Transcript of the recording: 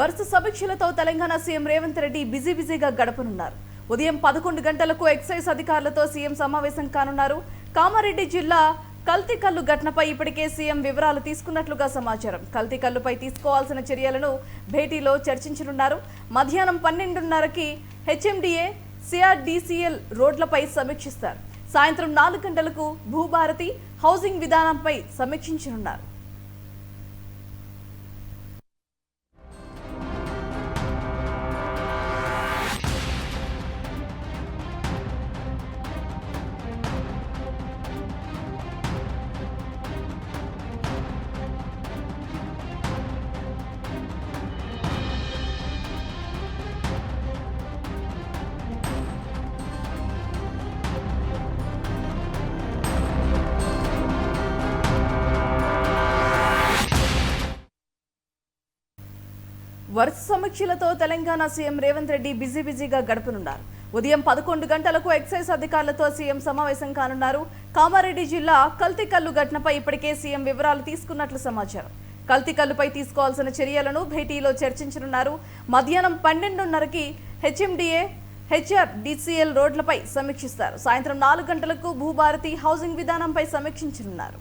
వరుస సమీక్షలతో తెలంగాణ సీఎం రేవంత్ రెడ్డి బిజీగా గడపనున్నారు. ఉదయం 11 గంటలకు ఎక్సైజ్ అధికారులతో సీఎం సమావేశం కానున్నారు. కామారెడ్డి జిల్లా కల్తీ కల్లు ఘటనపై ఇప్పటికే సీఎం వివరాలు తీసుకున్నట్లుగా సమాచారం. కల్తీ కల్లుపై తీసుకోవాల్సిన చర్యలను భేటీలో చర్చించనున్నారు. మధ్యాహ్నం 12:30కి హెచ్ఎండిఏ సిఆర్డీసీఎల్ రోడ్లపై సమీక్షిస్తారు. సాయంత్రం 4 గంటలకు భూభారతి హౌసింగ్ విధానంపై సమీక్షించనున్నారు. వరుస సమీక్షలతో తెలంగాణ సీఎం రేవంత్ రెడ్డి బిజీగా గడపనున్నారు. ఉదయం 11 గంటలకు ఎక్సైజ్ అధికారులతో సీఎం సమావేశం కానున్నారు. కామారెడ్డి జిల్లా కల్తీ కల్లు ఘటనపై ఇప్పటికే సీఎం వివరాలు తీసుకున్నట్లు సమాచారం. కల్తీ కల్లుపై తీసుకోవాల్సిన చర్యలను భేటీలో చర్చించనున్నారు. మధ్యాహ్నం 12:30కి హెచ్ఎండిఏ హెచ్ఆర్డీసీఎల్ రోడ్లపై సమీక్షిస్తారు. సాయంత్రం 4 గంటలకు భూభారతి హౌసింగ్ విధానంపై సమీక్షించనున్నారు.